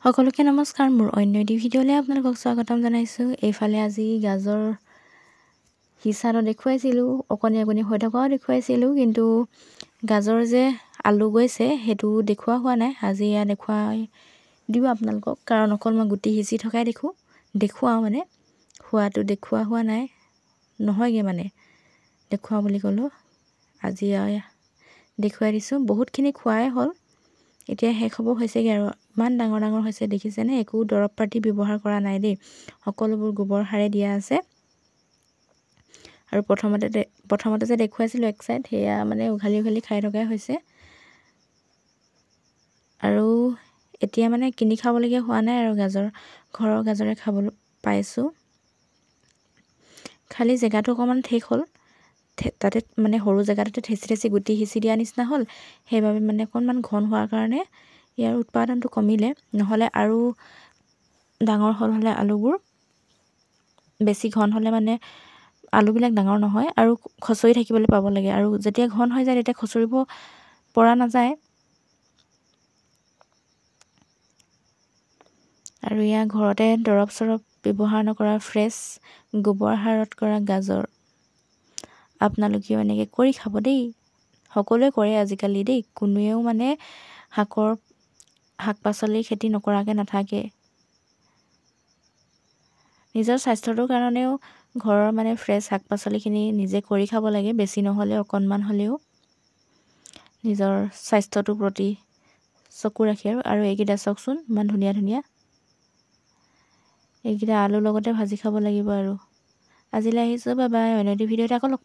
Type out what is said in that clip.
সকলোকে নমস্কাৰ। মোৰ অন্য এটি ভিডিঅ'লৈ আপোনালোকক স্বাগতম জনাইছোঁ। এইফালে আজি গাজৰ সিঁচাটো দেখুৱাইছিলোঁ, অকণি হৈ থকাও দেখুৱাইছিলোঁ, কিন্তু গাজৰ যে আলু গৈছে সেইটো দেখুওৱা হোৱা নাই। আজি এয়া দেখুৱাই দিওঁ আপোনালোকক, কাৰণ অকল মই গুটি সিঁচি থকাই দেখুৱাওঁ মানে খোৱাটো দেখুওৱা হোৱা নাই, নহয়গৈ মানে দেখুৱাওঁ বুলি ক'লোঁ। আজি দেখুৱাই দিছোঁ। বহুতখিনি খোৱাই হ'ল, এতিয়া শেষ হ'ব হৈছেগৈ আৰু ইমান ডাঙৰ হৈছে দেখিছেনে। একো দৰৱ পাতি ব্যৱহাৰ কৰা নাই দেই, সকলোবোৰ গোবৰ সাৰে দিয়া আছে। আৰু প্ৰথমতে যে দেখুৱাইছিলোঁ এক চাইড, সেয়া মানে উঘালি খাই থকাই হৈছে। আৰু এতিয়া মানে কিনি খাবলগীয়া হোৱা নাই আৰু ঘৰৰ গাজৰে খাবলৈ পাইছোঁ। খালি জেগাটো অকণমান ঠেক হ'ল, তাতে মানে সৰু জেগাটোতে ঠেচি গুটি সিঁচি দিয়া নিচিনা হ'ল। সেইবাবে মানে অকণমান ঘন হোৱাৰ কাৰণে ইয়াৰ উৎপাদনটো কমিলে। নহ'লে আৰু ডাঙৰ হ'লে আলুবোৰ বেছি ঘন হ'লে মানে আলুবিলাক ডাঙৰ নহয় আৰু খচৰি থাকিবলৈ পাব লাগে। আৰু যেতিয়া ঘন হৈ যায় তেতিয়া খচৰিব পৰা নাযায়। আৰু ইয়াৰ ঘৰতে দৰৱ চৰৱ ব্যৱহাৰ নকৰা ফ্ৰেছ গোবৰ সাৰত কৰা গাজৰ আপোনালোকেও এনেকৈ কৰি খাব দেই। সকলোৱে কৰে আজিকালি দেই, কোনোৱেও মানে শাক পাচলিৰ খেতি নকৰাকৈ নাথাকে। নিজৰ স্বাস্থ্যটোৰ কাৰণেও ঘৰৰ মানে ফ্ৰেছ শাক পাচলিখিনি নিজে কৰি খাব লাগে, বেছি নহ'লেও অকণমান হ'লেও নিজৰ স্বাস্থ্যটোৰ প্ৰতি চকু ৰাখি। আৰু এইকেইটা চাওকচোন, ইমান ধুনীয়া। এইকেইটা আলুৰ লগতে ভাজি খাব লাগিব। আৰু আজিলৈ আহিছোঁ, বাই বাই। অন্য এটি ভিডিঅ'তে আকৌ লগ পাম।